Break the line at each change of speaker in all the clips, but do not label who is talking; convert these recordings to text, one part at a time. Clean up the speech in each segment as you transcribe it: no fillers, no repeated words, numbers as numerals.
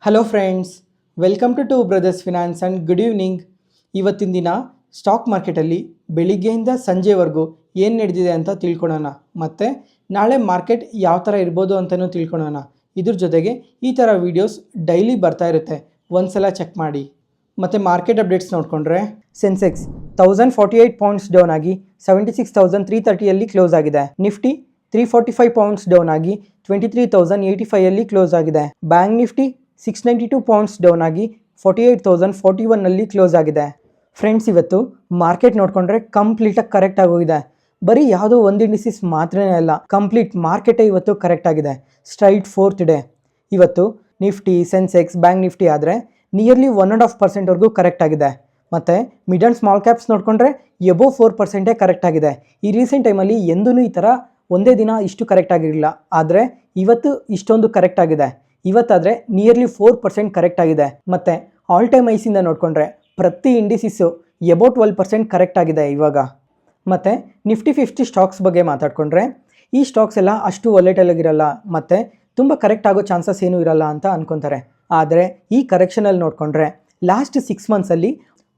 Hello friends, welcome to to brothers finance and good evening. ಇವತ್ತಿನ ದಿನ stock ಮಾರ್ಕೆಟಲ್ಲಿ ಬೆಳಿಗ್ಗೆಯಿಂದ ಸಂಜೆವರೆಗೂ ಏನು ನಡೆದಿದೆ ಅಂತ ತಿಳ್ಕೊಳ್ಳೋಣ. ಮತ್ತು ನಾಳೆ ಮಾರ್ಕೆಟ್ ಯಾವ ಥರ ಇರ್ಬೋದು ಅಂತಲೂ ತಿಳ್ಕೊಳ್ಳೋಣ. ಇದ್ರ ಜೊತೆಗೆ ಈ ಥರ ವೀಡಿಯೋಸ್ ಡೈಲಿ ಬರ್ತಾ ಇರುತ್ತೆ, ಒಂದು ಸಲ ಚೆಕ್ ಮಾಡಿ. ಮತ್ತು ಮಾರ್ಕೆಟ್ ಅಪ್ಡೇಟ್ಸ್ ನೋಡಿಕೊಂಡ್ರೆ ಸೆನ್ಸೆಕ್ಸ್ 1048 ಪಾಯಿಂಟ್ಸ್ ಡೌನ್ ಆಗಿ 76,330 ಕ್ಲೋಸ್ ಆಗಿದೆ. ನಿಫ್ಟಿ 345 ಪಾಯಿಂಟ್ಸ್ ಡೌನ್ ಆಗಿ 23,085 ಕ್ಲೋಸ್ ಆಗಿದೆ. ಬ್ಯಾಂಕ್ ನಿಫ್ಟಿ 692 ಪಾಯಿಂಟ್ಸ್ ಡೌನ್ ಆಗಿ 48,041 ಕ್ಲೋಸ್ ಆಗಿದೆ. ಫ್ರೆಂಡ್ಸ್, ಇವತ್ತು ಮಾರ್ಕೆಟ್ ನೋಡಿಕೊಂಡ್ರೆ ಕಂಪ್ಲೀಟಾಗಿ ಕರೆಕ್ಟ್ ಆಗೋಗಿದೆ. ಬರೀ ಯಾವುದೋ ಒಂದು ಇಂಡಿಸಿಸ್ ಮಾತ್ರನೇ ಅಲ್ಲ, ಕಂಪ್ಲೀಟ್ ಮಾರ್ಕೆಟೇ ಇವತ್ತು ಕರೆಕ್ಟ್ ಆಗಿದೆ. ಸ್ಟ್ರೈಟ್ ಫೋರ್ತ್ ಡೇ ಇವತ್ತು ನಿಫ್ಟಿ, ಸೆನ್ಸೆಕ್ಸ್, ಬ್ಯಾಂಕ್ ನಿಫ್ಟಿ ಆದರೆ ನಿಯರ್ಲಿ 1.5% ಕರೆಕ್ಟ್ ಆಗಿದೆ. ಮತ್ತು ಮಿಡ್ ಆ್ಯಂಡ್ ಸ್ಮಾಲ್ ಕ್ಯಾಪ್ಸ್ ನೋಡಿಕೊಂಡ್ರೆ ಎಬೋ 4% ಕರೆಕ್ಟ್ ಆಗಿದೆ. ಈ ರೀಸೆಂಟ್ ಟೈಮಲ್ಲಿ ಎಂದೂ ಈ ಥರ ಒಂದೇ ದಿನ ಇಷ್ಟು ಕರೆಕ್ಟ್ ಆಗಿರಲಿಲ್ಲ, ಆದರೆ ಇವತ್ತು ಇಷ್ಟೊಂದು ಕರೆಕ್ಟ್ ಆಗಿದೆ. ಇವತ್ತಾದರೆ ನಿಯರ್ಲಿ 4% ಕರೆಕ್ಟ್ ಆಗಿದೆ. ಮತ್ತು ಆಲ್ ಟೈಮ್ ಐಸಿಂದ ನೋಡಿಕೊಂಡ್ರೆ ಪ್ರತಿ ಇಂಡಿಸಿಸ್ಸು ಎಬೋ 12% ಕರೆಕ್ಟ್ ಆಗಿದೆ ಇವಾಗ. ಮತ್ತು ನಿಫ್ಟಿ 50 ಸ್ಟಾಕ್ಸ್ ಬಗ್ಗೆ ಮಾತಾಡಿಕೊಂಡ್ರೆ ಈ ಸ್ಟಾಕ್ಸ್ ಎಲ್ಲ ಅಷ್ಟು ವಾಲೆಟೈಲ್ ಆಗಿರಲ್ಲ ಮತ್ತು ತುಂಬ ಕರೆಕ್ಟ್ ಆಗೋ ಚಾನ್ಸಸ್ ಏನೂ ಇರಲ್ಲ ಅಂತ ಅಂದ್ಕೊತಾರೆ. ಆದರೆ ಈ ಕರೆಕ್ಷನಲ್ಲಿ ನೋಡಿಕೊಂಡ್ರೆ ಲಾಸ್ಟ್ 6 ಮಂತ್ಸಲ್ಲಿ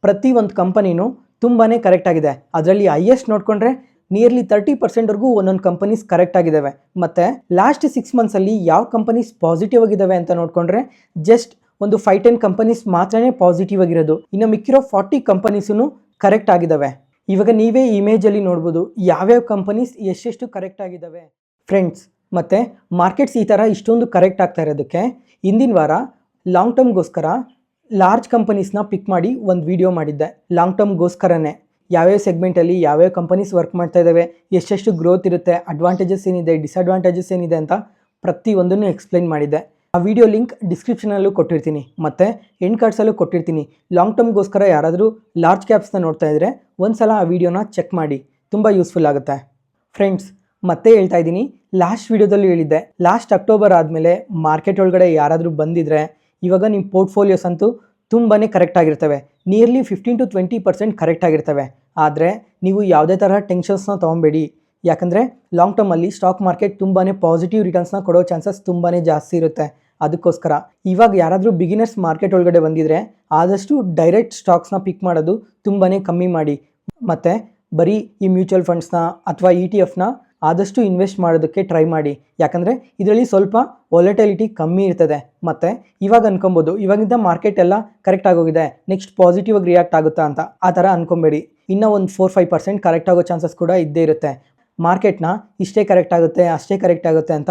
ಪ್ರತಿ ಒಂದು ಕಂಪನಿನೂ ತುಂಬಾ ಕರೆಕ್ಟ್ ಆಗಿದೆ. ಅದರಲ್ಲಿ ಹೈಯೆಸ್ಟ್ ನೋಡಿಕೊಂಡ್ರೆ ನಿಯರ್ಲಿ 30%ವರೆಗೂ ಒಂದೊಂದು ಕಂಪನೀಸ್ ಕರೆಕ್ಟ್ ಆಗಿದ್ದಾವೆ. ಮತ್ತು ಲಾಸ್ಟ್ 6 ಮಂತ್ಸಲ್ಲಿ ಯಾವ ಕಂಪನೀಸ್ ಪಾಸಿಟಿವ್ ಆಗಿದ್ದಾವೆ ಅಂತ ನೋಡಿಕೊಂಡ್ರೆ ಜಸ್ಟ್ ಒಂದು 5-10 ಕಂಪನೀಸ್ ಮಾತ್ರನೇ ಪಾಸಿಟಿವ್ ಆಗಿರೋದು. ಇನ್ನು ಮಿಕ್ಕಿರೋ 40 ಕಂಪನೀಸೂ ಕರೆಕ್ಟ್ ಆಗಿದ್ದಾವೆ. ಇವಾಗ ನೀವೇ ಇಮೇಜಲ್ಲಿ ನೋಡ್ಬೋದು ಯಾವ್ಯಾವ ಕಂಪನೀಸ್ ಎಷ್ಟೆಷ್ಟು ಕರೆಕ್ಟ್ ಆಗಿದ್ದಾವೆ ಫ್ರೆಂಡ್ಸ್. ಮತ್ತು ಮಾರ್ಕೆಟ್ಸ್ ಈ ಥರ ಇಷ್ಟೊಂದು ಕರೆಕ್ಟ್ ಆಗ್ತಾ ಇರೋದಕ್ಕೆ ಹಿಂದಿನ ವಾರ ಲಾಂಗ್ ಟರ್ಮ್ಗೋಸ್ಕರ ಲಾರ್ಜ್ ಕಂಪನೀಸ್ನ ಪಿಕ್ ಮಾಡಿ ಒಂದು ವಿಡಿಯೋ ಮಾಡಿದ್ದೆ. ಲಾಂಗ್ ಟರ್ಮ್ಗೋಸ್ಕರನೇ ಯಾವ್ಯಾವ ಸೆಗ್ಮೆಂಟಲ್ಲಿ ಯಾವ್ಯಾವ ಕಂಪನೀಸ್ ವರ್ಕ್ ಮಾಡ್ತಾ ಇದ್ದಾವೆ, ಎಷ್ಟೆಷ್ಟು ಗ್ರೋತ್ ಇರುತ್ತೆ, ಅಡ್ವಾಂಟೇಜಸ್ ಏನಿದೆ, ಡಿಸ್ಅಡ್ವಾಂಟೇಜಸ್ ಏನಿದೆ ಅಂತ ಪ್ರತಿಯೊಂದನ್ನು ಎಕ್ಸ್ಪ್ಲೈನ್ ಮಾಡಿದ್ದೆ. ಆ ವಿಡಿಯೋ ಲಿಂಕ್ ಡಿಸ್ಕ್ರಿಪ್ಷನಲ್ಲೂ ಕೊಟ್ಟಿರ್ತೀನಿ ಮತ್ತು ಎಂಡ್ ಕಾರ್ಡ್ಸಲ್ಲೂ ಕೊಟ್ಟಿರ್ತೀನಿ. ಲಾಂಗ್ ಟರ್ಮ್ಗೋಸ್ಕರ ಯಾರಾದರೂ ಲಾರ್ಜ್ ಕ್ಯಾಪ್ಸ್ನ ನೋಡ್ತಾ ಇದ್ದರೆ ಒಂದು ಸಲ ಆ ವಿಡಿಯೋನ ಚೆಕ್ ಮಾಡಿ, ತುಂಬ ಯೂಸ್ಫುಲ್ ಆಗುತ್ತೆ. ಫ್ರೆಂಡ್ಸ್, ಮತ್ತೆ ಹೇಳ್ತಾ ಇದ್ದೀನಿ, ಲಾಸ್ಟ್ ವಿಡಿಯೋದಲ್ಲಿ ಹೇಳಿದ್ದೆ ಲಾಸ್ಟ್ ಅಕ್ಟೋಬರ್ ಆದಮೇಲೆ ಮಾರ್ಕೆಟ್ ಒಳಗಡೆ ಯಾರಾದರೂ ಬಂದಿದ್ದರೆ ಇವಾಗ ನಿಮ್ಮ ಪೋರ್ಟ್ಫೋಲಿಯೋಸ್ ಅಂತೂ ತುಂಬಾ ಕರೆಕ್ಟ್ ಆಗಿರ್ತವೆ. ನಿಯರ್ಲಿ 15 to 20% ಕರೆಕ್ಟ್ ಆಗಿರ್ತವೆ. ಆದರೆ ನೀವು ಯಾವುದೇ ಥರ ಟೆನ್ಷನ್ಸ್ನ ತೊಗೊಬೇಡಿ, ಯಾಕಂದರೆ ಲಾಂಗ್ ಟರ್ಮಲ್ಲಿ ಸ್ಟಾಕ್ ಮಾರ್ಕೆಟ್ ತುಂಬಾ ಪಾಸಿಟಿವ್ ರಿಟರ್ನ್ಸ್ನ ಕೊಡೋ ಚಾನ್ಸಸ್ ತುಂಬಾ ಜಾಸ್ತಿ ಇರುತ್ತೆ. ಅದಕ್ಕೋಸ್ಕರ ಇವಾಗ ಯಾರಾದರೂ ಬಿಗಿನರ್ಸ್ ಮಾರ್ಕೆಟ್ ಒಳಗಡೆ ಬಂದಿದ್ದರೆ ಆದಷ್ಟು ಡೈರೆಕ್ಟ್ ಸ್ಟಾಕ್ಸ್ನ ಪಿಕ್ ಮಾಡೋದು ತುಂಬಾ ಕಮ್ಮಿ ಮಾಡಿ. ಮತ್ತು ಬರೀ ಈ ಮ್ಯೂಚುವಲ್ ಫಂಡ್ಸ್ನ ಅಥವಾ ETF ಆದಷ್ಟು ಇನ್ವೆಸ್ಟ್ ಮಾಡೋದಕ್ಕೆ ಟ್ರೈ ಮಾಡಿ, ಯಾಕಂದರೆ ಇದರಲ್ಲಿ ಸ್ವಲ್ಪ ವಾಲೆಟಿಲಿಟಿ ಕಮ್ಮಿ ಇರ್ತದೆ. ಮತ್ತು ಇವಾಗ ಅನ್ಕೊಬೋದು ಇವಾಗಿಂದ ಮಾರ್ಕೆಟ್ ಎಲ್ಲ ಕರೆಕ್ಟ್ ಆಗೋಗಿದೆ, ನೆಕ್ಸ್ಟ್ ಪಾಸಿಟಿವ್ ಆಗಿ ರಿಯಾಕ್ಟ್ ಆಗುತ್ತಾ ಅಂತ. ಆ ಥರ ಅನ್ಕೊಬೇಡಿ. ಇನ್ನೂ ಒಂದು 4-5% ಕರೆಕ್ಟ್ ಆಗೋ ಚಾನ್ಸಸ್ ಕೂಡ ಇದ್ದೇ ಇರುತ್ತೆ. ಮಾರ್ಕೆಟ್ನ ಇಷ್ಟೇ ಕರೆಕ್ಟ್ ಆಗುತ್ತೆ, ಅಷ್ಟೇ ಕರೆಕ್ಟ್ ಆಗುತ್ತೆ ಅಂತ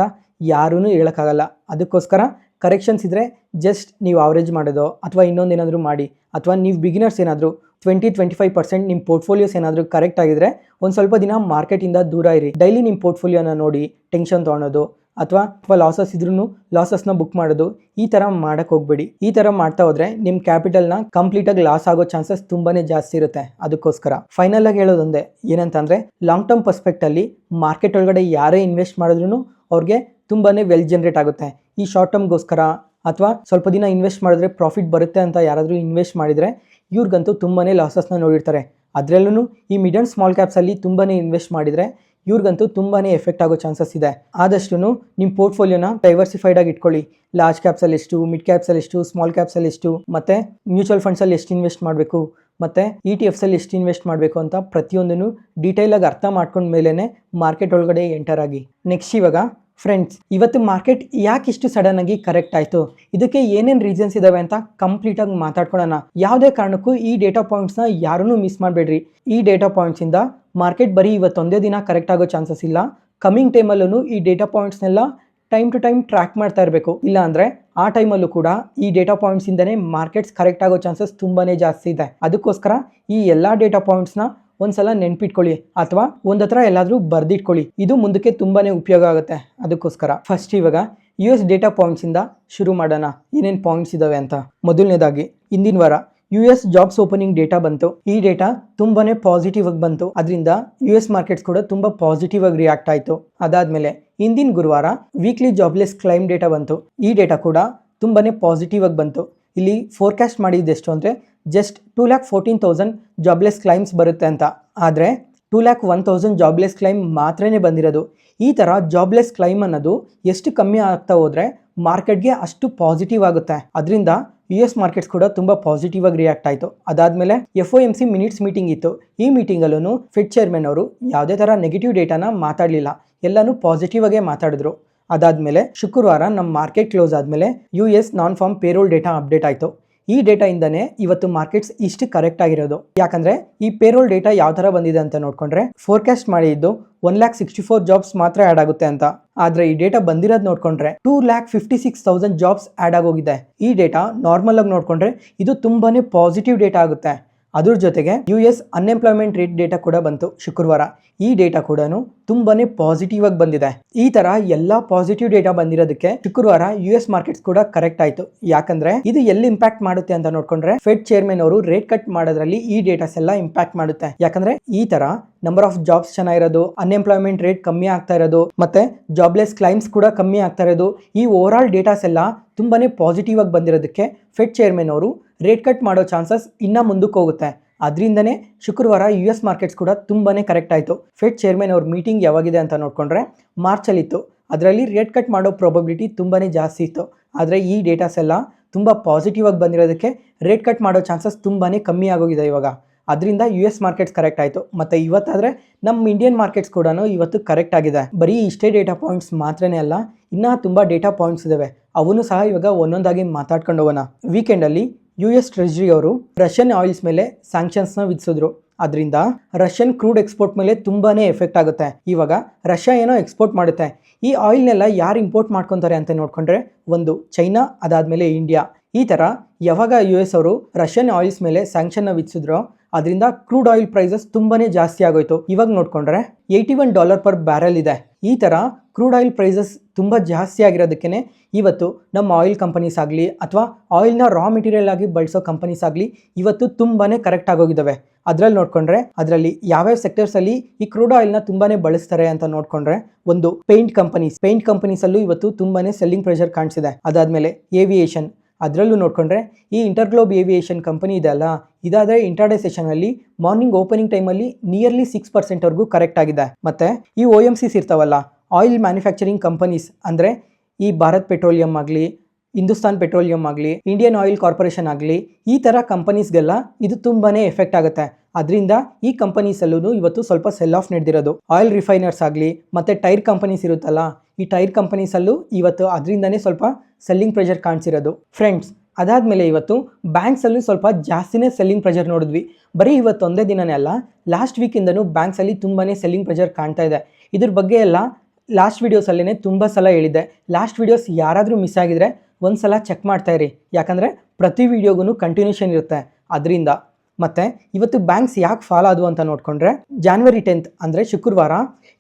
ಯಾರೂ ಹೇಳೋಕ್ಕಾಗಲ್ಲ. ಅದಕ್ಕೋಸ್ಕರ ಕರೆಕ್ಷನ್ಸ್ ಇದ್ದರೆ ಜಸ್ಟ್ ನೀವು ಆವ್ರೇಜ್ ಮಾಡೋದು ಅಥವಾ ಇನ್ನೊಂದೇನಾದರೂ ಮಾಡಿ, ಅಥವಾ ನೀವು ಬಿಗಿನರ್ಸ್ ಏನಾದರೂ 20-25% ನಿಮ್ಮ ಪೋರ್ಟ್ಫೋಲಿಯೋಸ್ ಏನಾದರೂ ಕರೆಕ್ಟ್ ಆಗಿದ್ರೆ ಒಂದು ಸ್ವಲ್ಪ ದಿನ ಮಾರ್ಕೆಟಿಂದ ದೂರ ಇರಿ. ಡೈಲಿ ನಿಮ್ಮ ಪೋರ್ಟ್ಫೋಲಿಯೋನ ನೋಡಿ ಟೆನ್ಷನ್ ತೊಗೊಳೋದು ಅಥವಾ ಲಾಸಸ್ ಇದ್ರೂ ಲಾಸಸ್ನ ಬುಕ್ ಮಾಡೋದು, ಈ ಥರ ಮಾಡೋಕ್ಕೆ ಹೋಗಬೇಡಿ. ಈ ಥರ ಮಾಡ್ತಾ ಹೋದರೆ ನಿಮ್ಮ ಕ್ಯಾಪಿಟಲ್ನ ಕಂಪ್ಲೀಟಾಗಿ ಲಾಸ್ ಆಗೋ ಚಾನ್ಸಸ್ ತುಂಬಾ ಜಾಸ್ತಿ ಇರುತ್ತೆ. ಅದಕ್ಕೋಸ್ಕರ ಫೈನಲ್ ಆಗಿ ಹೇಳೋದೊಂದೇ ಏನಂತಂದರೆ, ಲಾಂಗ್ ಟರ್ಮ್ ಪರ್ಸ್ಪೆಕ್ಟಲ್ಲಿ ಮಾರ್ಕೆಟ್ ಒಳಗಡೆ ಯಾರೇ ಇನ್ವೆಸ್ಟ್ ಮಾಡಿದ್ರೂ ಅವ್ರಿಗೆ ತುಂಬಾ ವೆಲ್ ಜನ್ರೇಟ್ ಆಗುತ್ತೆ. ಈ ಶಾರ್ಟ್ ಟರ್ಮ್ಗೋಸ್ಕರ ಅಥವಾ ಸ್ವಲ್ಪ ದಿನ ಇನ್ವೆಸ್ಟ್ ಮಾಡಿದ್ರೆ ಪ್ರಾಫಿಟ್ ಬರುತ್ತೆ ಅಂತ ಯಾರಾದರೂ ಇನ್ವೆಸ್ಟ್ ಮಾಡಿದರೆ ಇವ್ರಿಗಂತೂ ತುಂಬಾ ಲಾಸಸ್ನ ನೋಡಿರ್ತಾರೆ. ಅದರಲ್ಲೂ ಈ ಮಿಡ್ ಆ್ಯಂಡ್ ಸ್ಮಾಲ್ ಕ್ಯಾಪ್ಸಲ್ಲಿ ತುಂಬಾ ಇನ್ವೆಸ್ಟ್ ಮಾಡಿದರೆ ಇವ್ರಿಗಂತೂ ತುಂಬಾ ಎಫೆಕ್ಟ್ ಆಗೋ ಚಾನ್ಸಸ್ ಇದೆ. ಆದಷ್ಟು ನಿಮ್ಮ ಪೋರ್ಟ್ಫೋಲಿಯೋನ ಡೈವರ್ಸಿಫೈಡ್ ಆಗಿ ಇಟ್ಕೊಳ್ಳಿ. ಲಾರ್ಜ್ ಕ್ಯಾಪ್ಸಲ್ಲಿ ಎಷ್ಟು, ಮಿಡ್ ಕ್ಯಾಪ್ಸಲ್ಲಿ ಎಷ್ಟು, ಸ್ಮಾಲ್ ಕ್ಯಾಪ್ಸಲ್ಲಿ ಎಷ್ಟು, ಮತ್ತು ಮ್ಯೂಚುವಲ್ ಫಂಡ್ಸಲ್ಲಿ ಎಷ್ಟು ಇನ್ವೆಸ್ಟ್ ಮಾಡಬೇಕು, ಮತ್ತು ETFಸಲ್ಲಿ ಎಷ್ಟು ಇನ್ವೆಸ್ಟ್ ಮಾಡಬೇಕು ಅಂತ ಪ್ರತಿಯೊಂದನ್ನು ಡೀಟೇಲಾಗಿ ಅರ್ಥ ಮಾಡ್ಕೊಂಡ ಮೇಲೇ ಮಾರ್ಕೆಟ್ ಒಳಗಡೆ ಎಂಟರ್ ಆಗಿ. ನೆಕ್ಸ್ಟ್ ಇವಾಗ ಫ್ರೆಂಡ್ಸ್, ಇವತ್ತು ಮಾರ್ಕೆಟ್ ಯಾಕೆ ಇಷ್ಟು ಸಡನ್ ಆಗಿ ಕರೆಕ್ಟ್ ಆಯಿತು, ಇದಕ್ಕೆ ಏನೇನು ರೀಸನ್ಸ್ ಇದ್ದಾವೆ ಅಂತ ಕಂಪ್ಲೀಟಾಗಿ ಮಾತಾಡ್ಕೊಳ್ಳೋಣ. ಯಾವುದೇ ಕಾರಣಕ್ಕೂ ಈ ಡೇಟಾ ಪಾಯಿಂಟ್ಸ್ನ ಯಾರೂ ಮಿಸ್ ಮಾಡಬೇಡ್ರಿ. ಈ ಡೇಟಾ ಪಾಯಿಂಟ್ಸಿಂದ ಮಾರ್ಕೆಟ್ ಬರೀ ಇವತ್ತೊಂದೇ ದಿನ ಕರೆಕ್ಟ್ ಆಗೋ ಚಾನ್ಸಸ್ ಇಲ್ಲ. ಕಮ್ಮಿಂಗ್ ಟೈಮಲ್ಲೂ ಈ ಡೇಟಾ ಪಾಯಿಂಟ್ಸ್ನೆಲ್ಲ ಟೈಮ್ ಟು ಟೈಮ್ ಟ್ರ್ಯಾಕ್ ಮಾಡ್ತಾ ಇರಬೇಕು. ಇಲ್ಲ ಅಂದರೆ ಆ ಟೈಮಲ್ಲೂ ಕೂಡ ಈ ಡೇಟಾ ಪಾಯಿಂಟ್ಸಿಂದನೇ ಮಾರ್ಕೆಟ್ಸ್ ಕರೆಕ್ಟ್ ಆಗೋ ಚಾನ್ಸಸ್ ತುಂಬಾ ಜಾಸ್ತಿ ಇದೆ. ಅದಕ್ಕೋಸ್ಕರ ಈ ಎಲ್ಲ ಡೇಟಾ ಪಾಯಿಂಟ್ಸ್ನ ಒಂದ್ಸಲ ನೆನ್ಪಿಟ್ಕೊಳ್ಳಿ ಅಥವಾ ಒಂದತ್ರ ಎಲ್ಲಾದರೂ ಬರ್ದಿಟ್ಕೊಳ್ಳಿ. ಇದು ಮುಂದಕ್ಕೆ ತುಂಬಾ ಉಪಯೋಗ ಆಗುತ್ತೆ. ಅದಕ್ಕೋಸ್ಕರ ಫಸ್ಟ್ ಇವಾಗ US ಡೇಟಾ ಪಾಯಿಂಟ್ಸಿಂದ ಶುರು ಮಾಡೋಣ, ಏನೇನು ಪಾಯಿಂಟ್ಸ್ ಇದ್ದಾವೆ ಅಂತ. ಮೊದಲನೇದಾಗಿ ಹಿಂದಿನ ವಾರ US ಜಾಬ್ಸ್ ಓಪನಿಂಗ್ ಡೇಟಾ ಬಂತು. ಈ ಡೇಟಾ ತುಂಬಾ ಪಾಸಿಟಿವ್ ಆಗಿ ಬಂತು. ಅದರಿಂದ US ಮಾರ್ಕೆಟ್ಸ್ ಕೂಡ ತುಂಬ ಪಾಸಿಟಿವ್ ಆಗಿ ರಿಯಾಕ್ಟ್ ಆಯಿತು. ಅದಾದಮೇಲೆ ಹಿಂದಿನ ಗುರುವಾರ ವೀಕ್ಲಿ ಜಾಬ್ಲೆಸ್ ಕ್ಲೈಮ್ ಡೇಟಾ ಬಂತು. ಈ ಡೇಟಾ ಕೂಡ ತುಂಬಾ ಪಾಸಿಟಿವ್ ಆಗಿ ಬಂತು. ಇಲ್ಲಿ ಫೋರ್ಕಾಸ್ಟ್ ಮಾಡಿದ್ದೆಷ್ಟು ಅಂದರೆ ಜಸ್ಟ್ 2,14,000 ಜಾಬ್ಲೆಸ್ ಕ್ಲೈಮ್ಸ್ ಬರುತ್ತೆ ಅಂತ. ಆದರೆ 2,01,000 ಜಾಬ್ಲೆಸ್ ಕ್ಲೈಮ್ ಮಾತ್ರನೇ ಬಂದಿರೋದು. ಈ ಥರ ಜಾಬ್ಲೆಸ್ ಕ್ಲೈಮ್ ಅನ್ನೋದು ಎಷ್ಟು ಕಮ್ಮಿ ಆಗ್ತಾ ಹೋದರೆ ಮಾರ್ಕೆಟ್ಗೆ ಅಷ್ಟು ಪಾಸಿಟಿವ್ ಆಗುತ್ತೆ. ಅದರಿಂದ US ಮಾರ್ಕೆಟ್ಸ್ ಕೂಡ ತುಂಬ ಪಾಸಿಟಿವ್ ಆಗಿ ರಿಯಾಕ್ಟ್ ಆಯಿತು. ಅದಾದಮೇಲೆ FOMC ಮಿನಿಟ್ಸ್ ಮೀಟಿಂಗ್ ಇತ್ತು. ಈ ಮೀಟಿಂಗಲ್ಲೂ ಫೆಡ್ ಚೇರ್ಮನ್ ಅವರು ಯಾವುದೇ ಥರ ನೆಗೆಟಿವ್ ಡೇಟಾನ ಮಾತಾಡಲಿಲ್ಲ, ಎಲ್ಲನೂ ಪಾಸಿಟಿವ್ ಆಗೇ ಮಾತಾಡಿದ್ರು. ಅದಾದಮೇಲೆ ಶುಕ್ರವಾರ ನಮ್ಮ ಮಾರ್ಕೆಟ್ ಕ್ಲೋಸ್ ಆದಮೇಲೆ US ನಾನ್ ಫಾರ್ಮ್ ಪೇರೋಲ್ ಡೇಟಾ ಅಪ್ಡೇಟ್ ಆಯಿತು. ಈ ಡೇಟಾಯಿಂದನೇ ಇವತ್ತು ಮಾರ್ಕೆಟ್ಸ್ ಇಷ್ಟು ಕರೆಕ್ಟ್ ಆಗಿರೋದು. ಯಾಕಂದರೆ ಈ ಪೇರೋಲ್ ಡೇಟಾ ಯಾವ ಥರ ಬಂದಿದೆ ಅಂತ ನೋಡಿಕೊಂಡ್ರೆ ಫೋರ್ಕಾಸ್ಟ್ ಮಾಡಿದ್ದು 1,64,000 ಜಾಬ್ಸ್ ಮಾತ್ರ ಆ್ಯಡ್ ಆಗುತ್ತೆ ಅಂತ. ಆದರೆ ಈ ಡೇಟಾ ಬಂದಿರೋದು ನೋಡಿಕೊಂಡ್ರೆ 2,56,000 ಜಾಬ್ಸ್ ಆ್ಯಡ್ ಆಗೋಗಿದೆ. ಈ ಡೇಟಾ ನಾರ್ಮಲ್ ಆಗಿ ನೋಡಿಕೊಂಡ್ರೆ ಇದು ತುಂಬಾ ಪಾಸಿಟಿವ್ ಡೇಟಾ ಆಗುತ್ತೆ. ಅದ್ರ ಜೊತೆಗೆ US ಅನ್ಎಂಪ್ಲಾಯ್ಮೆಂಟ್ ರೇಟ್ ಡೇಟಾ ಕೂಡ ಬಂತು ಶುಕ್ರವಾರ. ಈ ಡೇಟಾ ಕೂಡ ತುಂಬಾನೇ ಪಾಸಿಟಿವ್ ಆಗಿ ಬಂದಿದೆ. ಈ ತರ ಎಲ್ಲಾ ಪಾಸಿಟಿವ್ ಡೇಟಾ ಬಂದಿರೋದಕ್ಕೆ ಶುಕ್ರವಾರ US ಮಾರ್ಕೆಟ್ಸ್ ಕೂಡ ಕರೆಕ್ಟ್ ಆಯ್ತು. ಯಾಕಂದ್ರೆ ಇದು ಎಲ್ಲಿ ಇಂಪ್ಯಾಕ್ಟ್ ಮಾಡುತ್ತೆ ಅಂತ ನೋಡ್ಕೊಂಡ್ರೆ ಫೆಡ್ ಚೇರ್ಮನ್ ಅವರು ರೇಟ್ ಕಟ್ ಮಾಡೋದ್ರಲ್ಲಿ ಈ ಡೇಟಾಸ್ ಎಲ್ಲ ಇಂಪ್ಯಾಕ್ಟ್ ಮಾಡುತ್ತೆ. ಯಾಕಂದ್ರೆ ಈ ತರ ನಂಬರ್ ಆಫ್ ಜಾಬ್ಸ್ ಚೆನ್ನಾಗಿರೋದು, ಅನ್ಎಂಪ್ಲಾಯ್ಮೆಂಟ್ ರೇಟ್ ಕಮ್ಮಿ ಆಗ್ತಾ ಇರೋದು, ಮತ್ತೆ ಜಾಬ್ಲೆಸ್ ಕ್ಲೈಮ್ಸ್ ಕೂಡ ಕಮ್ಮಿ ಆಗ್ತಾ ಇರೋದು, ಈ ಓವರ್ ಆಲ್ ಡೇಟಾಸ್ ಎಲ್ಲ ತುಂಬಾನೇ ಪಾಸಿಟಿವ್ ಆಗಿ ಬಂದಿರೋದಕ್ಕೆ ಫೆಡ್ ಚೇರ್ಮನ್ ಅವರು ರೇಟ್ ಕಟ್ ಮಾಡೋ ಚಾನ್ಸಸ್ ಇನ್ನ ಮುಂದಕ್ಕೆ ಹೋಗುತ್ತೆ. ಅದರಿಂದನೇ ಶುಕ್ರವಾರ US ಮಾರ್ಕೆಟ್ಸ್ ಕೂಡ ತುಂಬಾನೇ ಕರೆಕ್ಟ್ ಆಯಿತು. ಫೆಡ್ ಚೇರ್ಮನ್ ಅವ್ರ ಮೀಟಿಂಗ್ ಯಾವಾಗಿದೆ ಅಂತ ನೋಡಿಕೊಂಡ್ರೆ ಮಾರ್ಚಲ್ಲಿತ್ತು. ಅದರಲ್ಲಿ ರೇಟ್ ಕಟ್ ಮಾಡೋ ಪ್ರಾಬಬಿಲಿಟಿ ತುಂಬಾನೇ ಜಾಸ್ತಿ ಇತ್ತು. ಆದರೆ ಈ ಡೇಟಾಸ್ ಎಲ್ಲ ತುಂಬ ಪಾಸಿಟಿವ್ ಆಗಿ ಬಂದಿರೋದಕ್ಕೆ ರೇಟ್ ಕಟ್ ಮಾಡೋ ಚಾನ್ಸಸ್ ತುಂಬಾನೇ ಕಮ್ಮಿ ಆಗೋಗಿದೆ ಇವಾಗ. ಅದರಿಂದ US ಮಾರ್ಕೆಟ್ಸ್ ಕರೆಕ್ಟ್ ಆಯಿತು. ಮತ್ತು ಇವತ್ತಾದರೆ ನಮ್ಮ ಇಂಡಿಯನ್ ಮಾರ್ಕೆಟ್ಸ್ ಕೂಡ ಇವತ್ತು ಕರೆಕ್ಟ್ ಆಗಿದೆ. ಬರೀ ಇಷ್ಟೇ ಡೇಟಾ ಪಾಯಿಂಟ್ಸ್ ಮಾತ್ರನೇ ಅಲ್ಲ, ಇನ್ನೂ ತುಂಬ ಡೇಟಾ ಪಾಯಿಂಟ್ಸ್ ಇದ್ದಾವೆ. ಅವನು ಸಹ ಇವಾಗ ಒಂದೊಂದಾಗಿ ಮಾತಾಡ್ಕೊಂಡು ಹೋಗೋಣ. ವೀಕೆಂಡಲ್ಲಿ US ಟ್ರೆಜರಿ ಅವರು ರಷ್ಯನ್ ಆಯಿಲ್ಸ್ ಮೇಲೆ ಸ್ಯಾಂಕ್ಷನ್ಸ್ನ ವಿಧಿಸಿದ್ರು. ಅದರಿಂದ ರಷ್ಯನ್ ಕ್ರೂಡ್ ಎಕ್ಸ್ಪೋರ್ಟ್ ಮೇಲೆ ತುಂಬಾನೇ ಎಫೆಕ್ಟ್ ಆಗುತ್ತೆ. ಇವಾಗ ರಷ್ಯಾ ಏನೋ ಎಕ್ಸ್ಪೋರ್ಟ್ ಮಾಡುತ್ತೆ, ಈ ಆಯಿಲ್ನೆಲ್ಲ ಯಾರು ಇಂಪೋರ್ಟ್ ಮಾಡ್ಕೊತಾರೆ ಅಂತ ನೋಡ್ಕೊಂಡ್ರೆ ಒಂದು ಚೈನಾ, ಅದಾದಮೇಲೆ ಇಂಡಿಯಾ. ಈ ಥರ ಯಾವಾಗ US ಅವರು ರಷ್ಯನ್ ಆಯಿಲ್ಸ್ ಮೇಲೆ ಸ್ಯಾಂಕ್ಷನ್ನ ವಿಧಿಸಿದ್ರೋ ಅದರಿಂದ ಕ್ರೂಡ್ ಆಯಿಲ್ ಪ್ರೈಸಸ್ ತುಂಬಾನೇ ಜಾಸ್ತಿ ಆಗೋಯ್ತು. ಇವಾಗ ನೋಡ್ಕೊಂಡ್ರೆ $81 ಪರ್ ಬ್ಯಾರೆಲ್ ಇದೆ. ಈ ಥರ ಕ್ರೂಡ್ ಆಯಿಲ್ ಪ್ರೈಸಸ್ ತುಂಬ ಜಾಸ್ತಿ ಆಗಿರೋದಕ್ಕೆ ಇವತ್ತು ನಮ್ಮ ಆಯಿಲ್ ಕಂಪನೀಸ್ ಆಗಲಿ ಅಥವಾ ಆಯಿಲ್ನ ರಾ ಮೆಟೀರಿಯಲ್ ಆಗಿ ಬಳಸೋ ಕಂಪನೀಸ್ ಆಗಲಿ ಇವತ್ತು ತುಂಬಾನೇ ಕರೆಕ್ಟ್ ಆಗೋಗಿದ್ದಾವೆ. ಅದರಲ್ಲಿ ನೋಡ್ಕೊಂಡ್ರೆ ಅದರಲ್ಲಿ ಯಾವ್ಯಾವ ಸೆಕ್ಟರ್ಸಲ್ಲಿ ಈ ಕ್ರೂಡ್ ಆಯಿಲ್ನ ತುಂಬಾನೇ ಬಳಸ್ತಾರೆ ಅಂತ ನೋಡ್ಕೊಂಡ್ರೆ ಒಂದು ಪೇಂಟ್ ಕಂಪನೀಸಲ್ಲೂ ಇವತ್ತು ತುಂಬಾನೇ ಸೆಲ್ಲಿಂಗ್ ಪ್ರೆಷರ್ ಕಾಣಿಸಿದೆ. ಅದಾದಮೇಲೆ ಏವಿಯೇಷನ್, ಅದರಲ್ಲೂ ನೋಡ್ಕೊಂಡ್ರೆ ಈ ಇಂಟರ್ಗ್ಲೋಬ್ ಏವಿಯೇಷನ್ ಕಂಪನಿ ಇದೆ ಅಲ್ಲ, ಇದಾದರೆ ಇಂಟರ್ಡೇ ಸೆಷನಲ್ಲಿ ಮಾರ್ನಿಂಗ್ ಓಪನಿಂಗ್ ಟೈಮಲ್ಲಿ ನಿಯರ್ಲಿ 6% ಕರೆಕ್ಟ್ ಆಗಿದೆ. ಮತ್ತು ಈ OMCs ಇರ್ತಾವಲ್ಲ, ಆಯಿಲ್ ಮ್ಯಾನುಫ್ಯಾಕ್ಚರಿಂಗ್ ಕಂಪನೀಸ್, ಅಂದರೆ ಈ ಭಾರತ್ ಪೆಟ್ರೋಲಿಯಂ ಆಗಲಿ, ಹಿಂದೂಸ್ತಾನ್ ಪೆಟ್ರೋಲಿಯಂ ಆಗಲಿ, ಇಂಡಿಯನ್ ಆಯಿಲ್ ಕಾರ್ಪೊರೇಷನ್ ಆಗಲಿ, ಈ ಥರ ಕಂಪನೀಸ್ಗೆಲ್ಲ ಇದು ತುಂಬಾನೇ ಎಫೆಕ್ಟ್ ಆಗುತ್ತೆ. ಅದರಿಂದ ಈ ಕಂಪನೀಸಲ್ಲೂ ಇವತ್ತು ಸ್ವಲ್ಪ ಸೆಲ್ ಆಫ್ ನಡೆದಿರೋದು. ಆಯಿಲ್ ರಿಫೈನರ್ಸ್ ಆಗಲಿ ಮತ್ತು ಟೈರ್ ಕಂಪನೀಸ್ ಇರುತ್ತಲ್ಲ, ಈ ಟೈರ್ ಕಂಪನೀಸಲ್ಲೂ ಇವತ್ತು ಅದರಿಂದನೇ ಸ್ವಲ್ಪ ಸೆಲ್ಲಿಂಗ್ ಪ್ರೆಷರ್ ಕಾಣಿಸಿರೋದು. ಫ್ರೆಂಡ್ಸ್, ಅದಾದಮೇಲೆ ಇವತ್ತು ಬ್ಯಾಂಕ್ಸಲ್ಲೂ ಸ್ವಲ್ಪ ಜಾಸ್ತಿನೇ ಸೆಲ್ಲಿಂಗ್ ಪ್ರೆಷರ್ ನೋಡಿದ್ವಿ. ಬರೀ ಇವತ್ತು ಒಂದೇ ದಿನನೇ ಅಲ್ಲ, ಲಾಸ್ಟ್ ವೀಕಿಂದನೂ ಬ್ಯಾಂಕ್ಸಲ್ಲಿ ತುಂಬಾನೇ ಸೆಲ್ಲಿಂಗ್ ಪ್ರೆಷರ್ ಕಾಣ್ತಾ ಇದೆ. ಇದ್ರ ಬಗ್ಗೆ ಎಲ್ಲ ಲಾಸ್ಟ್ ವೀಡಿಯೋಸಲ್ಲೇ ತುಂಬ ಸಲ ಹೇಳಿದ್ದೆ. ಲಾಸ್ಟ್ ವೀಡಿಯೋಸ್ ಯಾರಾದರೂ ಮಿಸ್ ಆಗಿದ್ರೆ ಒಂದು ಸಲ ಚೆಕ್ ಮಾಡ್ತಾ ಇರಿ, ಯಾಕಂದರೆ ಪ್ರತಿ ವೀಡಿಯೋಗೂ ಕಂಟಿನ್ಯೂಷನ್ ಇರುತ್ತೆ. ಅದರಿಂದ ಮತ್ತು ಇವತ್ತು ಬ್ಯಾಂಕ್ಸ್ ಯಾಕೆ ಫಾಲ್ ಆದವು ಅಂತ ನೋಡಿಕೊಂಡ್ರೆ January 10th ಅಂದರೆ ಶುಕ್ರವಾರ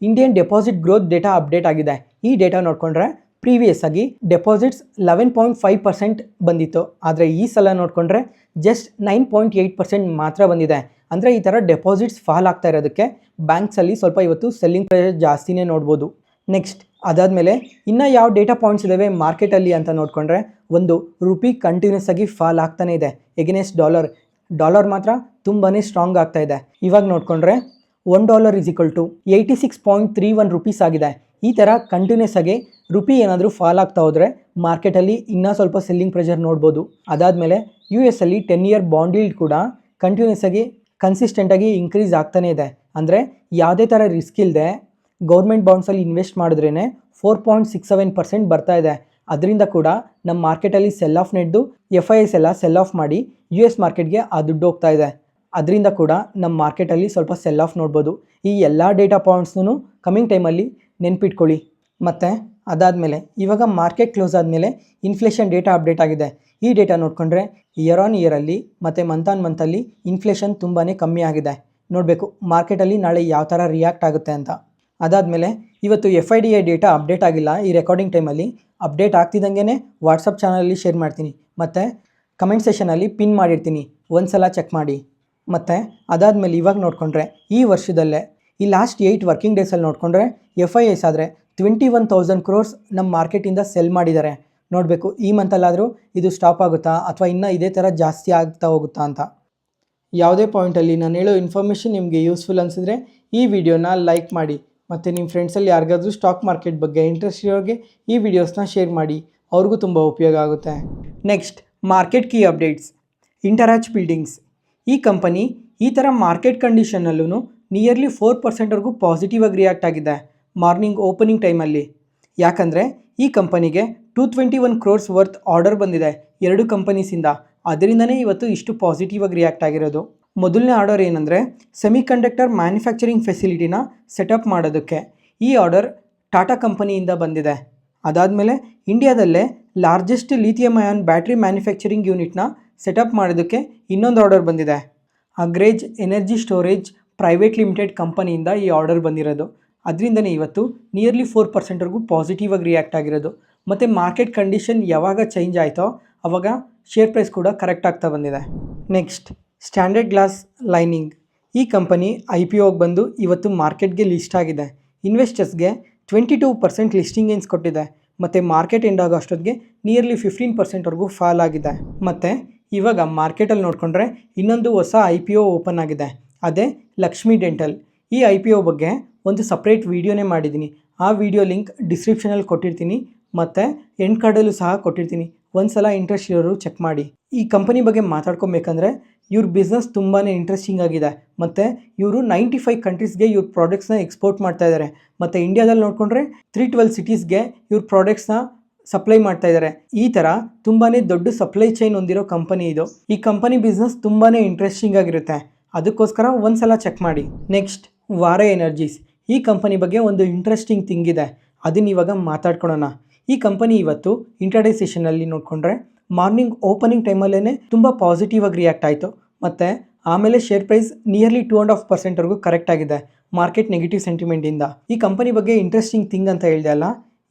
Indian deposit growth data update ಆಗಿದೆ. ಈ ಡೇಟಾ ನೋಡಿಕೊಂಡ್ರೆ ಪ್ರೀವಿಯಸ್ ಆಗಿ ಡೆಪಾಸಿಟ್ಸ್ 11.5% ಬಂದಿತ್ತು. ಆದರೆ ಈ ಸಲ ನೋಡಿಕೊಂಡ್ರೆ ಜಸ್ಟ್ 9.8% ಮಾತ್ರ ಬಂದಿದೆ. ಅಂದರೆ ಈ ಥರ ಡೆಪಾಸಿಟ್ಸ್ ಫಾಲ್ ಆಗ್ತಾ ಇರೋದಕ್ಕೆ ಬ್ಯಾಂಕ್ಸಲ್ಲಿ ಸ್ವಲ್ಪ ಇವತ್ತು ಸೆಲ್ಲಿಂಗ್ ಪ್ರೆಷರ್ ಜಾಸ್ತಿನೇ ನೋಡ್ಬೋದು. ನೆಕ್ಸ್ಟ್ ಅದಾದಮೇಲೆ ಇನ್ನು ಯಾವ ಡೇಟಾ ಪಾಯಿಂಟ್ಸ್ ಇದ್ದಾವೆ ಮಾರ್ಕೆಟಲ್ಲಿ ಅಂತ ನೋಡಿಕೊಂಡ್ರೆ ಒಂದು ರುಪಿ ಕಂಟಿನ್ಯೂಸ್ ಆಗಿ ಫಾಲ್ ಆಗ್ತಾನೆ ಇದೆ ಎಗೇನೆಸ್ಟ್ ಡಾಲರ್ ಮಾತ್ರ ತುಂಬಾ ಸ್ಟ್ರಾಂಗ್ ಆಗ್ತಾ ಇದೆ. ಇವಾಗ ನೋಡಿಕೊಂಡ್ರೆ $1 = 86.31 ರುಪೀಸ್ ಆಗಿದೆ. ಈ ಥರ ಕಂಟಿನ್ಯೂಸ್ ಆಗಿ ರುಪಿ ಏನಾದರೂ ಫಾಲ್ ಆಗ್ತಾ ಹೋದರೆ ಮಾರ್ಕೆಟಲ್ಲಿ ಇನ್ನೂ ಸ್ವಲ್ಪ ಸೆಲ್ಲಿಂಗ್ ಪ್ರೆಷರ್ ನೋಡ್ಬೋದು. ಅದಾದಮೇಲೆ US ಅಲ್ಲಿ 10-year ಬಾಂಡ್ ಯೀಲ್ಡ್ ಕೂಡ ಕಂಟಿನ್ಯೂಸ್ ಆಗಿ ಕನ್ಸಿಸ್ಟೆಂಟಾಗಿ ಇನ್ಕ್ರೀಸ್ ಆಗ್ತಾನೇ ಇದೆ. ಅಂದರೆ ಯಾವುದೇ ಥರ ರಿಸ್ಕ್ ಇಲ್ಲದೆ ಗೌರ್ಮೆಂಟ್ ಬಾಂಡ್ಸಲ್ಲಿ ಇನ್ವೆಸ್ಟ್ ಮಾಡಿದ್ರೇ 4.67% ಬರ್ತಾ ಇದೆ. ಅದರಿಂದ ಕೂಡ ನಮ್ಮ ಮಾರ್ಕೆಟಲ್ಲಿ ಸೆಲ್ ಆಫ್ ನಡೆದು FIIs ಎಲ್ಲ ಸೆಲ್ ಆಫ್ ಮಾಡಿ US ಮಾರ್ಕೆಟ್ಗೆ ಆ ದುಡ್ಡು ಹೋಗ್ತಾ ಇದೆ. ಅದರಿಂದ ಕೂಡ ನಮ್ಮ ಮಾರ್ಕೆಟಲ್ಲಿ ಸ್ವಲ್ಪ ಸೆಲ್ ಆಫ್ ನೋಡ್ಬೋದು. ಈ ಎಲ್ಲ ಡೇಟಾ ಪಾಯಿಂಟ್ಸ್ನೂ ಕಮಿಂಗ್ ಟೈಮಲ್ಲಿ ನೆನ್ಪಿಟ್ಕೊಳ್ಳಿ. ಮತ್ತು ಅದಾದಮೇಲೆ ಇವಾಗ ಮಾರ್ಕೆಟ್ ಕ್ಲೋಸ್ ಆದಮೇಲೆ ಇನ್ಫ್ಲೇಷನ್ ಡೇಟಾ ಅಪ್ಡೇಟ್ ಆಗಿದೆ. ಈ ಡೇಟಾ ನೋಡಿಕೊಂಡ್ರೆ ಇಯರ್ ಆನ್ ಇಯರಲ್ಲಿ ಮತ್ತು ಮಂತಲ್ಲಿ ಇನ್ಫ್ಲೇಷನ್ ತುಂಬಾ ಕಮ್ಮಿ ಆಗಿದೆ. ನೋಡಬೇಕು ಮಾರ್ಕೆಟಲ್ಲಿ ನಾಳೆ ಯಾವ ಥರ ರಿಯಾಕ್ಟ್ ಆಗುತ್ತೆ ಅಂತ. ಅದಾದಮೇಲೆ ಇವತ್ತು FIDI ಡೇಟಾ ಅಪ್ಡೇಟ್ ಆಗಿಲ್ಲ. ಈ ರೆಕಾರ್ಡಿಂಗ್ ಟೈಮಲ್ಲಿ ಅಪ್ಡೇಟ್ ಆಗ್ತಿದ್ದಂಗೆ ವಾಟ್ಸಪ್ ಚಾನಲಲ್ಲಿ ಶೇರ್ ಮಾಡ್ತೀನಿ ಮತ್ತು ಕಮೆಂಟ್ ಸೆಷನಲ್ಲಿ ಪಿನ್ ಮಾಡಿರ್ತೀನಿ, ಒಂದು ಸಲ ಚೆಕ್ ಮಾಡಿ. ಮತ್ತು ಅದಾದಮೇಲೆ ಇವಾಗ ನೋಡಿಕೊಂಡ್ರೆ ಈ ವರ್ಷದಲ್ಲೇ ಈ ಲಾಸ್ಟ್ 8 ವರ್ಕಿಂಗ್ ಡೇಸಲ್ಲಿ ನೋಡಿಕೊಂಡ್ರೆ FIIs ಆದರೆ 21,000 crores ನಮ್ಮ ಮಾರ್ಕೆಟಿಂದ ಸೆಲ್ ಮಾಡಿದ್ದಾರೆ. ನೋಡಬೇಕು ಈ ಮಂತಲ್ಲಾದರೂ ಇದು ಸ್ಟಾಪ್ ಆಗುತ್ತಾ ಅಥವಾ ಇನ್ನೂ ಇದೇ ಥರ ಜಾಸ್ತಿ ಆಗ್ತಾ ಹೋಗುತ್ತಾ ಅಂತ. ಯಾವುದೇ ಪಾಯಿಂಟಲ್ಲಿ ನಾನು ಹೇಳೋ ಇನ್ಫಾರ್ಮೇಷನ್ ನಿಮಗೆ ಯೂಸ್ಫುಲ್ ಅನಿಸಿದ್ರೆ ಈ ವಿಡಿಯೋನ ಲೈಕ್ ಮಾಡಿ ಮತ್ತು ನಿಮ್ಮ ಫ್ರೆಂಡ್ಸಲ್ಲಿ ಯಾರಿಗಾದ್ರೂ ಸ್ಟಾಕ್ ಮಾರ್ಕೆಟ್ ಬಗ್ಗೆ ಇಂಟ್ರೆಸ್ಟ್ ಇರೋರಿಗೆ ಈ ವಿಡಿಯೋಸ್ನ ಶೇರ್ ಮಾಡಿ, ಅವ್ರಿಗೂ ತುಂಬ ಉಪಯೋಗ ಆಗುತ್ತೆ. Next, market key updates. Interarch buildings ಈ ಕಂಪನಿ ಈ ಥರ ಮಾರ್ಕೆಟ್ ಕಂಡೀಷನಲ್ಲೂ ನಿಯರ್ಲಿ 4%ವರೆಗೂ ಪಾಸಿಟಿವ್ ಆಗಿ ರಿಯಾಕ್ಟ್ ಆಗಿದೆ ಮಾರ್ನಿಂಗ್ ಓಪನಿಂಗ್ ಟೈಮಲ್ಲಿ. ಯಾಕಂದರೆ ಈ ಕಂಪನಿಗೆ 221 crores ವರ್ತ್ ಆರ್ಡರ್ ಬಂದಿದೆ ಎರಡು ಕಂಪನೀಸಿಂದ, ಅದರಿಂದನೇ ಇವತ್ತು ಇಷ್ಟು ಪಾಸಿಟಿವ್ ಆಗಿ ರಿಯಾಕ್ಟ್ ಆಗಿರೋದು. ಮೊದಲನೇ ಆರ್ಡರ್ ಏನಂದರೆ ಸೆಮಿಕಂಡಕ್ಟರ್ ಮ್ಯಾನುಫ್ಯಾಕ್ಚರಿಂಗ್ ಫೆಸಿಲಿಟಿನ ಸೆಟಪ್ ಮಾಡೋದಕ್ಕೆ. ಈ ಆರ್ಡರ್ ಟಾಟಾ ಕಂಪನಿಯಿಂದ ಬಂದಿದೆ. ಅದಾದಮೇಲೆ ಇಂಡಿಯಾದಲ್ಲೇ largest lithium ion battery manufacturing ಯೂನಿಟ್ನ ಸೆಟಪ್ ಮಾಡೋದಕ್ಕೆ ಇನ್ನೊಂದು ಆರ್ಡರ್ ಬಂದಿದೆ. Agratas energy storage private limited ಕಂಪನಿಯಿಂದ ಈ ಆರ್ಡರ್ ಬಂದಿರೋದು. ಅದರಿಂದನೇ ಇವತ್ತು ನಿಯರ್ಲಿ 4%ವರೆಗೂ ಪಾಸಿಟಿವ್ ಆಗಿ ರಿಯಾಕ್ಟ್ ಆಗಿರೋದು. ಮತ್ತು ಮಾರ್ಕೆಟ್ ಕಂಡೀಷನ್ ಯಾವಾಗ ಚೇಂಜ್ ಆಯಿತೋ ಆವಾಗ ಶೇರ್ ಪ್ರೈಸ್ ಕೂಡ ಕರೆಕ್ಟ್ ಆಗ್ತಾ ಬಂದಿದೆ. ನೆಕ್ಸ್ಟ್, ಸ್ಟ್ಯಾಂಡರ್ಡ್ ಗ್ಲಾಸ್ ಲೈನಿಂಗ್ ಈ ಕಂಪನಿ IPO ಬಂದು ಇವತ್ತು ಮಾರ್ಕೆಟ್ಗೆ ಲಿಸ್ಟ್ ಆಗಿದೆ. ಇನ್ವೆಸ್ಟರ್ಸ್ಗೆ 22% ಲಿಸ್ಟಿಂಗ್ ಗೇನ್ಸ್ ಕೊಟ್ಟಿದೆ ಮತ್ತು ಮಾರ್ಕೆಟ್ ಎಂಡ್ ಆಗೋ ಅಷ್ಟೊತ್ತಿಗೆ ನಿಯರ್ಲಿ 15%ವರೆಗೂ ಫಾಲ್ ಆಗಿದೆ. ಮತ್ತು ಇವಾಗ ಮಾರ್ಕೆಟಲ್ಲಿ ನೋಡಿಕೊಂಡ್ರೆ ಇನ್ನೊಂದು ಹೊಸ IPO ಓಪನ್ ಆಗಿದೆ, ಅದೇ ಲಕ್ಷ್ಮಿ ಡೆಂಟಲ್. ಈ IPO ಬಗ್ಗೆ ಒಂದು ಸಪ್ರೇಟ್ ವೀಡಿಯೋನೇ ಮಾಡಿದ್ದೀನಿ. ಆ ವಿಡಿಯೋ ಲಿಂಕ್ ಡಿಸ್ಕ್ರಿಪ್ಷನಲ್ಲಿ ಕೊಟ್ಟಿರ್ತೀನಿ ಮತ್ತು ಎಂಡ್ ಕಾರ್ಡಲ್ಲೂ ಸಹ ಕೊಟ್ಟಿರ್ತೀನಿ. ಒಂದು ಸಲ ಇಂಟ್ರೆಸ್ಟ್ ಇರೋರು ಚೆಕ್ ಮಾಡಿ. ಈ ಕಂಪನಿ ಬಗ್ಗೆ ಮಾತಾಡ್ಕೊಬೇಕಂದ್ರೆ ಇವ್ರ ಬಿಸ್ನೆಸ್ ತುಂಬಾ ಇಂಟ್ರೆಸ್ಟಿಂಗ್ ಆಗಿದೆ ಮತ್ತು ಇವರು 95 ಕಂಟ್ರೀಸ್ಗೆ ಇವ್ರ ಪ್ರಾಡಕ್ಟ್ಸ್ನ ಎಕ್ಸ್ಪೋರ್ಟ್ ಮಾಡ್ತಾ ಇದ್ದಾರೆ. ಮತ್ತು ಇಂಡಿಯಾದಲ್ಲಿ ನೋಡಿಕೊಂಡ್ರೆ 312 ಸಿಟೀಸ್ಗೆ ಇವ್ರ ಪ್ರಾಡಕ್ಟ್ಸ್ನ ಸಪ್ಲೈ ಮಾಡ್ತಾ ಇದ್ದಾರೆ. ಈ ಥರ ತುಂಬಾ ದೊಡ್ಡ ಸಪ್ಲೈ ಚೈನ್ ಹೊಂದಿರೋ ಕಂಪನಿ ಇದು. ಈ ಕಂಪನಿ ಬಿಸ್ನೆಸ್ ತುಂಬಾ ಇಂಟ್ರೆಸ್ಟಿಂಗ್ ಆಗಿರುತ್ತೆ, ಅದಕ್ಕೋಸ್ಕರ ಒಂದು ಸಲ ಚೆಕ್ ಮಾಡಿ. ನೆಕ್ಸ್ಟ್, ವಾರೆ ಎನರ್ಜೀಸ್ ಈ ಕಂಪನಿ ಬಗ್ಗೆ ಒಂದು ಇಂಟ್ರೆಸ್ಟಿಂಗ್ ಥಿಂಗ್ ಇದೆ, ಅದನ್ನ ಇವಾಗ ಮಾತಾಡ್ಕೊಳ್ಳೋಣ. ಈ ಕಂಪನಿ ಇವತ್ತು ಇಂಟರ್ಡೇ ಸೆಷನಲ್ಲಿ ನೋಡಿಕೊಂಡ್ರೆ ಮಾರ್ನಿಂಗ್ ಓಪನಿಂಗ್ ಟೈಮಲ್ಲೇ ತುಂಬ ಪಾಸಿಟಿವ್ ಆಗಿ ರಿಯಾಕ್ಟ್ ಆಯಿತು ಮತ್ತು ಆಮೇಲೆ ಶೇರ್ ಪ್ರೈಸ್ ನಿಯರ್ಲಿ 2.5%ವರೆಗೂ ಕರೆಕ್ಟ್ ಆಗಿದೆ ಮಾರ್ಕೆಟ್ ನೆಗೆಟಿವ್ ಸೆಂಟಿಮೆಂಟಿಂದ. ಈ ಕಂಪನಿ ಬಗ್ಗೆ ಇಂಟ್ರೆಸ್ಟಿಂಗ್ ಥಿಂಗ್ ಅಂತ ಹೇಳಿದೆ ಅಲ್ಲ,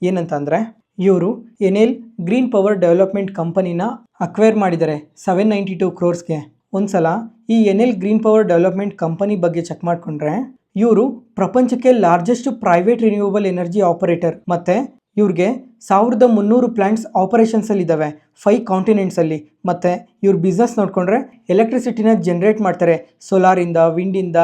ಏನಂತ ಅಂದರೆ ಇವರು ಎನೆಲ್ ಗ್ರೀನ್ ಪವರ್ ಡೆವಲಪ್ಮೆಂಟ್ ಕಂಪನಿನ ಅಕ್ವೈರ್ ಮಾಡಿದ್ದಾರೆ 792 crores. ಒಂದು ಸಲ ಈ ಎನೆಲ್ ಗ್ರೀನ್ ಪವರ್ ಡೆವಲಪ್ಮೆಂಟ್ ಕಂಪನಿ ಬಗ್ಗೆ ಚೆಕ್ ಮಾಡಿಕೊಂಡ್ರೆ ಇವರು ಪ್ರಪಂಚಕ್ಕೆ largest private renewable energy operator ಮತ್ತು ಇವ್ರಿಗೆ 1300 ಪ್ಲಾಂಟ್ಸ್ ಆಪರೇಷನ್ಸಲ್ಲಿ ಇದ್ದಾವೆ 5 ಕಾಂಟಿನೆಂಟ್ಸಲ್ಲಿ. ಮತ್ತು ಇವ್ರ ಬಿಸ್ನೆಸ್ ನೋಡಿಕೊಂಡ್ರೆ ಎಲೆಕ್ಟ್ರಿಸಿಟಿನ ಜನ್ರೇಟ್ ಮಾಡ್ತಾರೆ ಸೋಲಾರಿಂದ, ವಿಂಡಿಂದ,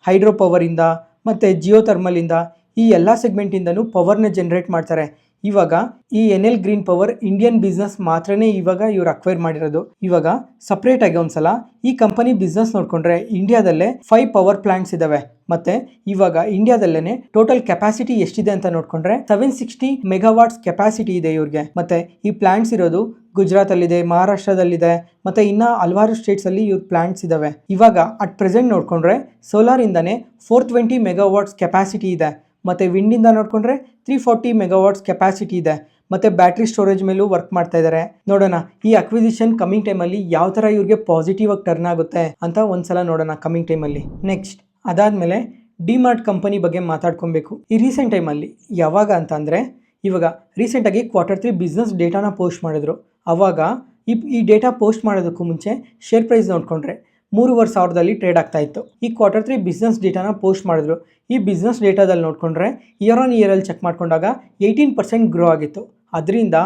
ಹೈಡ್ರೋ ಪವರಿಂದ ಮತ್ತು ಜಿಯೋ ಥರ್ಮಲಿಂದ. ಈ ಎಲ್ಲ ಸೆಗ್ಮೆಂಟಿಂದನೂ ಪವರ್ನ ಜನ್ರೇಟ್ ಮಾಡ್ತಾರೆ. ಇವಾಗ ಈ ಎನೆಲ್ ಗ್ರೀನ್ ಪವರ್ ಇಂಡಿಯನ್ ಬಿಸ್ನೆಸ್ ಮಾತ್ರನೇ ಇವಾಗ ಇವ್ರು ಅಕ್ವೈರ್ ಮಾಡಿರೋದು. ಇವಾಗ ಸಪ್ರೇಟಾಗಿ ಒಂದ್ಸಲ ಈ ಕಂಪನಿ ಬಿಸ್ನೆಸ್ ನೋಡಿಕೊಂಡ್ರೆ ಇಂಡಿಯಾದಲ್ಲೇ 5 ಪವರ್ ಪ್ಲಾಂಟ್ಸ್ ಇದ್ದಾವೆ ಮತ್ತು ಇವಾಗ ಇಂಡಿಯಾದಲ್ಲೇ ಟೋಟಲ್ ಕೆಪಾಸಿಟಿ ಎಷ್ಟಿದೆ ಅಂತ ನೋಡಿಕೊಂಡ್ರೆ 760 ಮೆಗಾವಾಟ್ಸ್ ಕೆಪಾಸಿಟಿ ಇದೆ ಇವ್ರಿಗೆ. ಮತ್ತು ಈ ಪ್ಲಾಂಟ್ಸ್ ಇರೋದು ಗುಜರಾತಲ್ಲಿದೆ, ಮಹಾರಾಷ್ಟ್ರದಲ್ಲಿದೆ ಮತ್ತು ಇನ್ನು ಹಲವಾರು ಸ್ಟೇಟ್ಸಲ್ಲಿ ಇವ್ರ ಪ್ಲಾಂಟ್ಸ್ ಇದ್ದಾವೆ. ಇವಾಗ ಅಟ್ ಪ್ರೆಸೆಂಟ್ ನೋಡಿಕೊಂಡ್ರೆ ಸೋಲಾರಿಂದನೇ 420 ಮೆಗಾವಾಟ್ಸ್ ಕೆಪಾಸಿಟಿ ಇದೆ ಮತ್ತು ವಿಂಡಿಂದ ನೋಡಿಕೊಂಡ್ರೆ 340 ಮೆಗಾವಾಟ್ಸ್ ಕೆಪಾಸಿಟಿ ಇದೆ ಮತ್ತು ಬ್ಯಾಟ್ರಿ ಸ್ಟೋರೇಜ್ ಮೇಲೂ ವರ್ಕ್ ಮಾಡ್ತಾ ಇದ್ದಾರೆ. ನೋಡೋಣ ಈ ಅಕ್ವಿಸಿಷನ್ ಕಮಿಂಗ್ ಟೈಮಲ್ಲಿ ಯಾವ ಥರ ಇವ್ರಿಗೆ ಪಾಸಿಟಿವ್ ಆಗಿ ಟರ್ನ್ ಆಗುತ್ತೆ ಅಂತ ಒಂದ್ಸಲ ನೋಡೋಣ ಕಮಿಂಗ್ ಟೈಮಲ್ಲಿ. ನೆಕ್ಸ್ಟ್, ಅದಾದಮೇಲೆ ಡಿಮಾರ್ಟ್ ಕಂಪನಿ ಬಗ್ಗೆ ಮಾತಾಡ್ಕೊಬೇಕು. ಈ ರೀಸೆಂಟ್ ಟೈಮಲ್ಲಿ ಯಾವಾಗ ಅಂತ ಅಂದರೆ ಇವಾಗ ರೀಸೆಂಟಾಗಿ Q3 ಬಿಸ್ನೆಸ್ ಡೇಟಾನ ಪೋಸ್ಟ್ ಮಾಡಿದ್ರು. ಆವಾಗ ಈ ಡೇಟಾ ಪೋಸ್ಟ್ ಮಾಡೋದಕ್ಕೂ ಮುಂಚೆ ಶೇರ್ ಪ್ರೈಸ್ ನೋಡಿಕೊಂಡ್ರೆ 3,500 ಟ್ರೇಡ್ ಆಗ್ತಾ ಇತ್ತು. ಈ Q3 ಬಿಸ್ನೆಸ್ ಡೇಟಾನ ಪೋಸ್ಟ್ ಮಾಡಿದ್ರು. ಈ ಬಿಸ್ನೆಸ್ ಡೇಟಾದಲ್ಲಿ ನೋಡಿಕೊಂಡ್ರೆ ಇಯರ್ ಆನ್ ಇಯರಲ್ಲಿ ಚೆಕ್ ಮಾಡ್ಕೊಂಡಾಗ 18% ಗ್ರೋ ಆಗಿತ್ತು. ಅದರಿಂದ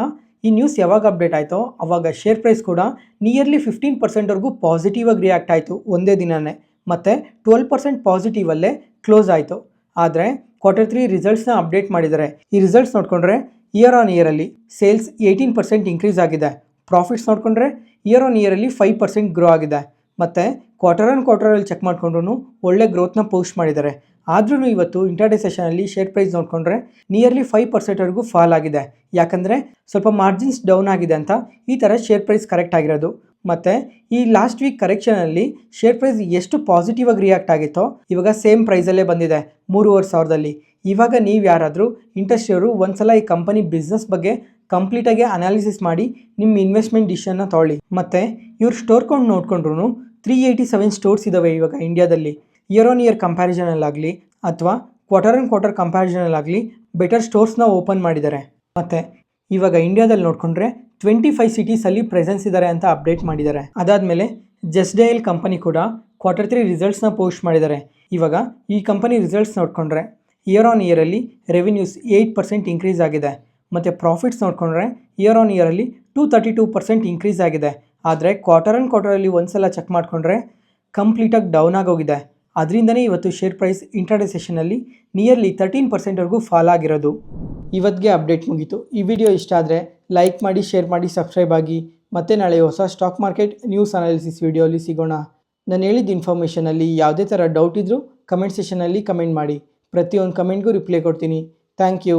ಈ ನ್ಯೂಸ್ ಯಾವಾಗ ಅಪ್ಡೇಟ್ ಆಯಿತೋ ಆವಾಗ ಶೇರ್ ಪ್ರೈಸ್ ಕೂಡ ನಿಯರ್ಲಿ 15%ವರೆಗೂ ಪಾಸಿಟಿವ್ ಆಗಿ ರಿಯಾಕ್ಟ್ ಆಯಿತು ಒಂದೇ ದಿನವೇ ಮತ್ತು 12% ಪಾಸಿಟಿವಲ್ಲೇ ಕ್ಲೋಸ್ ಆಯಿತು. ಆದರೆ Q3 ರಿಸಲ್ಟ್ಸ್ನ ಅಪ್ಡೇಟ್ ಮಾಡಿದ್ದಾರೆ. ಈ ರಿಸಲ್ಟ್ಸ್ ನೋಡಿಕೊಂಡ್ರೆ ಇಯರ್ ಆನ್ ಇಯರಲ್ಲಿ ಸೇಲ್ಸ್ 18% ಇಂಕ್ರೀಸ್ ಆಗಿದೆ. ಪ್ರಾಫಿಟ್ಸ್ ನೋಡಿಕೊಂಡ್ರೆ ಇಯರ್ ಆನ್ ಇಯರಲ್ಲಿ 5% ಗ್ರೋ ಆಗಿದೆ ಮತ್ತು ಕ್ವಾರ್ಟರಲ್ಲಿ ಚೆಕ್ ಮಾಡಿಕೊಂಡ್ರು ಒಳ್ಳೆ ಗ್ರೋತ್ನ ಪೋಸ್ಟ್ ಮಾಡಿದ್ದಾರೆ. ಆದ್ರೂ ಇವತ್ತು ಇಂಟರ್ಡೇ ಸೆಷನಲ್ಲಿ ಶೇರ್ ಪ್ರೈಸ್ ನೋಡಿಕೊಂಡ್ರೆ ನಿಯರ್ಲಿ 5%ವರೆಗೂ ಫಾಲ್ ಆಗಿದೆ. ಯಾಕಂದರೆ ಸ್ವಲ್ಪ ಮಾರ್ಜಿನ್ಸ್ ಡೌನ್ ಆಗಿದೆ ಅಂತ ಈ ಥರ ಶೇರ್ ಪ್ರೈಸ್ ಕರೆಕ್ಟ್ ಆಗಿರೋದು. ಮತ್ತು ಈ ಲಾಸ್ಟ್ ವೀಕ್ ಕರೆಕ್ಷನಲ್ಲಿ ಶೇರ್ ಪ್ರೈಸ್ ಎಷ್ಟು ಪಾಸಿಟಿವ್ ಆಗಿ ರಿಯಾಕ್ಟ್ ಆಗಿತ್ತೋ ಇವಾಗ ಸೇಮ್ ಪ್ರೈಸಲ್ಲೇ ಬಂದಿದೆ 3,500. ಇವಾಗ ನೀವು ಯಾರಾದರೂ ಇಂಟ್ರೆಸ್ಟ್ ಇರೋರು ಒಂದ್ಸಲ ಈ ಕಂಪನಿ ಬಿಸ್ನೆಸ್ ಬಗ್ಗೆ ಕಂಪ್ಲೀಟಾಗಿ ಅನಾಲಿಸಿಸ್ ಮಾಡಿ ನಿಮ್ಮ ಇನ್ವೆಸ್ಟ್ಮೆಂಟ್ ಡಿಸಿಷನ್ನ ತೊಗೊಳ್ಳಿ. ಮತ್ತು ಇವ್ರ ಸ್ಟೋರ್ ಕೌಂಟ್ ನೋಡಿಕೊಂಡ್ರು 387 ಸ್ಟೋರ್ಸ್ ಇದ್ದಾವೆ ಇವಾಗ ಇಂಡಿಯಾದಲ್ಲಿ. ಇಯರ್ ಆನ್ ಇಯರ್ ಕಂಪ್ಯಾರಿಸನಲ್ಲಾಗಲಿ ಅಥವಾ ಕ್ವಾರ್ಟರ್ ಕಂಪ್ಯಾರಿಸನಲ್ಲಾಗಲಿ ಬೆಟರ್ ಸ್ಟೋರ್ಸ್ನ ಓಪನ್ ಮಾಡಿದ್ದಾರೆ. ಮತ್ತು ಇವಾಗ ಇಂಡಿಯಾದಲ್ಲಿ ನೋಡಿಕೊಂಡ್ರೆ 25 ಸಿಟೀಸಲ್ಲಿ ಪ್ರೆಸೆನ್ಸ್ ಇದ್ದಾರೆ ಅಂತ ಅಪ್ಡೇಟ್ ಮಾಡಿದ್ದಾರೆ. ಅದಾದಮೇಲೆ ಜಸ್ಟ್ ಡಯಲ್ ಕಂಪನಿ ಕೂಡ Q3 ರಿಸಲ್ಟ್ಸ್ನ ಪೋಸ್ಟ್ ಮಾಡಿದ್ದಾರೆ. ಇವಾಗ ಈ ಕಂಪನಿ ರಿಸಲ್ಟ್ಸ್ ನೋಡಿಕೊಂಡ್ರೆ ಇಯರ್ ಆನ್ ಇಯರಲ್ಲಿ ರೆವಿನ್ಯೂಸ್ 8% ಇಂಕ್ರೀಸ್ ಆಗಿದೆ ಮತ್ತು ಪ್ರಾಫಿಟ್ಸ್ ನೋಡಿಕೊಂಡ್ರೆ ಇಯರ್ ಆನ್ ಇಯರಲ್ಲಿ 232% ಇಂಕ್ರೀಸ್ ಆಗಿದೆ. ಆದರೆ ಕ್ವಾರ್ಟರಲ್ಲಿ ಒಂದು ಸಲ ಚೆಕ್ ಮಾಡಿಕೊಂಡ್ರೆ ಕಂಪ್ಲೀಟಾಗಿ ಡೌನ್ ಆಗೋಗಿದೆ. ಅದರಿಂದನೇ ಇವತ್ತು ಶೇರ್ ಪ್ರೈಸ್ ಇಂಟ್ರಾಡೇ ಸೆಷನಲ್ಲಿ ನಿಯರ್ಲಿ 13%ವರೆಗೂ ಫಾಲ್ ಆಗಿರೋದು. ಇವತ್ತಿಗೆ ಅಪ್ಡೇಟ್ ಮುಗೀತು. ಈ ವಿಡಿಯೋ ಇಷ್ಟ ಆದರೆ ಲೈಕ್ ಮಾಡಿ, ಶೇರ್ ಮಾಡಿ, ಸಬ್ಸ್ಕ್ರೈಬ್ ಆಗಿ. ಮತ್ತೆ ನಾಳೆ ಹೊಸ ಸ್ಟಾಕ್ ಮಾರ್ಕೆಟ್ ನ್ಯೂಸ್ ಅನಾಲಿಸಿಸ್ ವಿಡಿಯೋಲಿ ಸಿಗೋಣ. ನಾನು ಹೇಳಿದ ಇನ್ಫಾರ್ಮೇಷನಲ್ಲಿ ಯಾವುದೇ ಥರ ಡೌಟ್ ಇದ್ದರೂ ಕಮೆಂಟ್ ಸೆಷನಲ್ಲಿ ಕಮೆಂಟ್ ಮಾಡಿ. ಪ್ರತಿಯೊಂದು ಕಮೆಂಟ್ಗೂ ರಿಪ್ಲೈ ಕೊಡ್ತೀನಿ. Thank you.